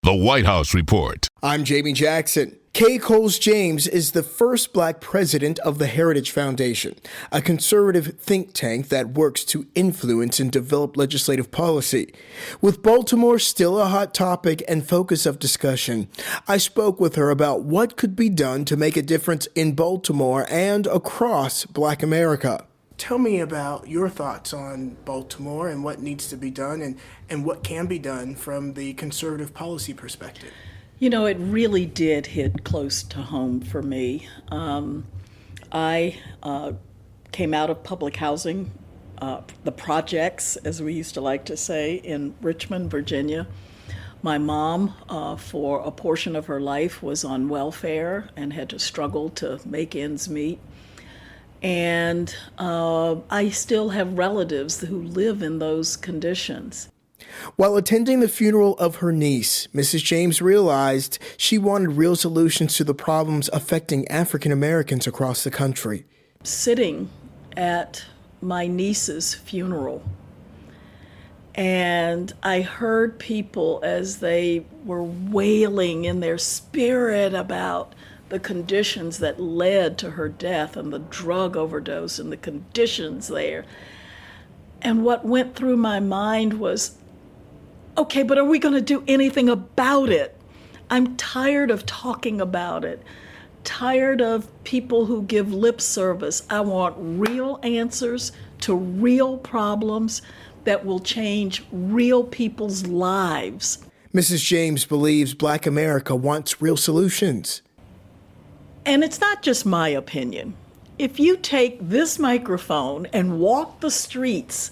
The White House Report. I'm Jamie Jackson. Kay Coles James is the first black president of the Heritage Foundation, a conservative think tank that works to influence and develop legislative policy. With Baltimore still a hot topic and focus of discussion, I spoke with her about what could be done to make a difference in Baltimore and across Black America. Tell me about your thoughts on Baltimore and what needs to be done and what can be done from the conservative policy perspective. You know, it really did hit close to home for me. I came out of public housing, the projects, as we used to like to say, in Richmond, Virginia. My mom, for a portion of her life, was on welfare and had to struggle to make ends meet. And I still have relatives who live in those conditions. While attending the funeral of her niece, Mrs. James realized she wanted real solutions to the problems affecting African Americans across the country. Sitting at my niece's funeral, and I heard people as they were wailing in their spirit about the conditions that led to her death and the drug overdose and the conditions there. And what went through my mind was, okay, but are we going to do anything about it? I'm tired of talking about it, tired of people who give lip service. I want real answers to real problems that will change real people's lives. Mrs. James believes Black America wants real solutions. And it's not just my opinion. If you take this microphone and walk the streets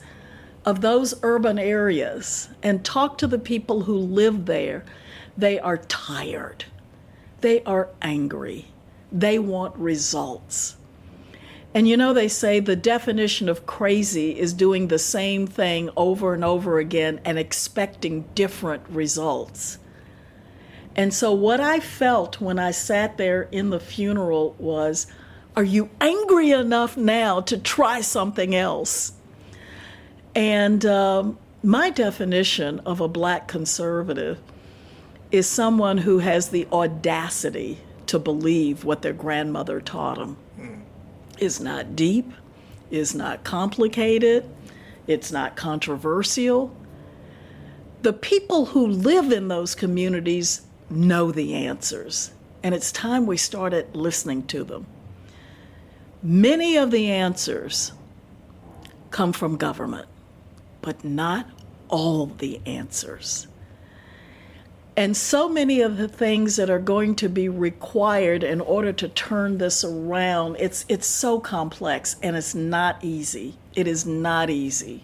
of those urban areas and talk to the people who live there, they are tired. They are angry. They want results. And you know, they say the definition of crazy is doing the same thing over and over again and expecting different results. And so what I felt when I sat there in the funeral was, are you angry enough now to try something else? And my definition of a Black conservative is someone who has the audacity to believe what their grandmother taught them. It's not deep, it's not complicated, it's not controversial. The people who live in those communities know the answers, and it's time we started listening to them. Many of the answers come from government, but not all the answers. And so many of the things that are going to be required in order to turn this around, it's so complex and it's not easy. It is not easy.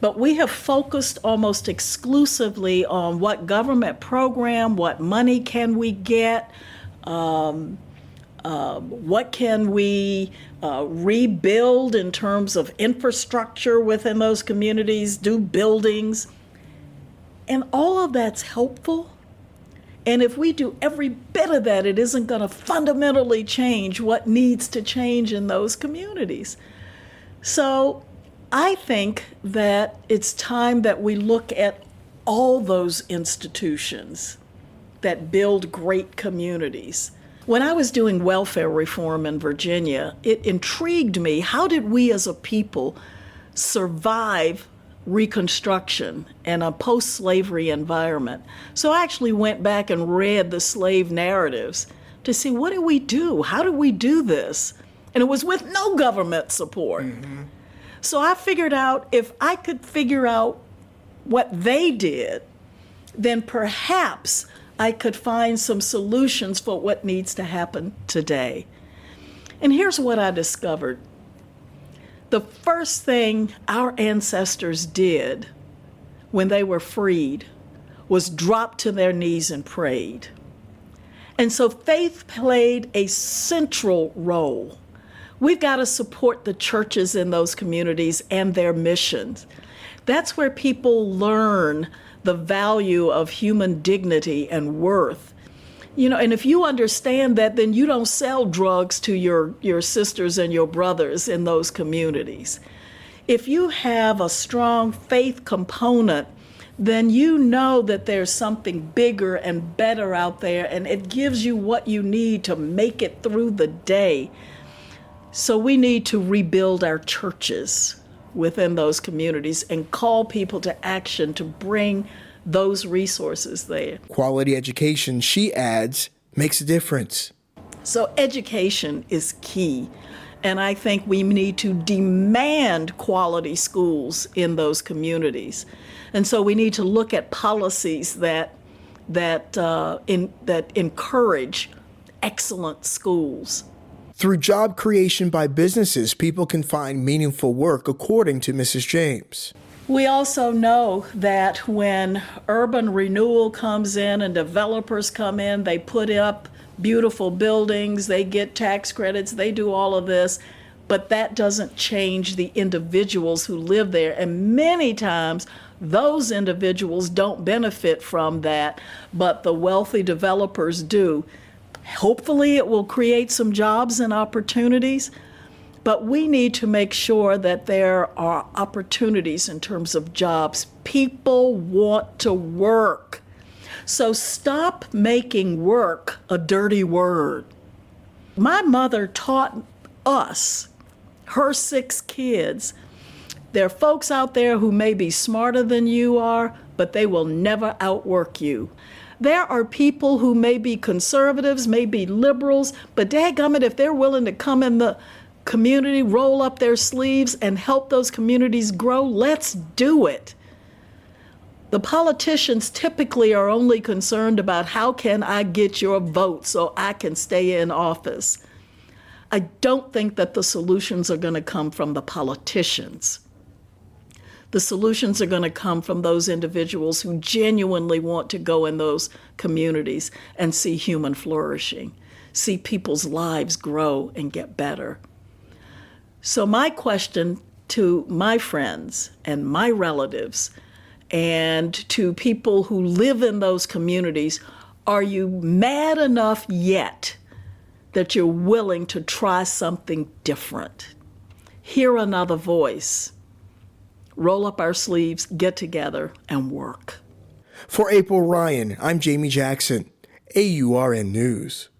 But we have focused almost exclusively on what government program, what money can we get, what can we rebuild in terms of infrastructure within those communities, do buildings. And all of that's helpful. And if we do every bit of that, it isn't going to fundamentally change what needs to change in those communities. So I think that it's time that we look at all those institutions that build great communities. When I was doing welfare reform in Virginia, it intrigued me, how did we as a people survive Reconstruction and a post-slavery environment? So I actually went back and read the slave narratives to see, what did we do? How did we do this? And it was with no government support. Mm-hmm. So I figured out, if I could figure out what they did, then perhaps I could find some solutions for what needs to happen today. And here's what I discovered. The first thing our ancestors did when they were freed was drop to their knees and prayed. And so faith played a central role. We've got to support the churches in those communities and their missions. That's where people learn the value of human dignity and worth. You know, and if you understand that, then you don't sell drugs to your sisters and your brothers in those communities. If you have a strong faith component then you know that there's something bigger and better out there, and it gives you what you need to make it through the day. So we need to rebuild our churches within those communities and call people to action to bring those resources there. Quality education, she adds, makes a difference. So education is key. And I think we need to demand quality schools in those communities. And so we need to look at policies that encourage excellent schools. Through job creation by businesses, people can find meaningful work, according to Mrs. James. We also know that when urban renewal comes in and developers come in, they put up beautiful buildings, they get tax credits, they do all of this, but that doesn't change the individuals who live there. And many times, those individuals don't benefit from that, but the wealthy developers do. Hopefully, it will create some jobs and opportunities, but we need to make sure that there are opportunities in terms of jobs. People want to work. So stop making work a dirty word. My mother taught us, her 6 kids, there are folks out there who may be smarter than you are, but they will never outwork you. There are people who may be conservatives, may be liberals, but dadgummit, if they're willing to come in the community, roll up their sleeves, and help those communities grow, let's do it. The politicians typically are only concerned about how can I get your vote so I can stay in office. I don't think that the solutions are going to come from the politicians. The solutions are going to come from those individuals who genuinely want to go in those communities and see human flourishing, see people's lives grow and get better. So my question to my friends and my relatives and to people who live in those communities, are you mad enough yet that you're willing to try something different? Hear another voice. Roll up our sleeves, get together, and work. For April Ryan, I'm Jamie Jackson, AURN News.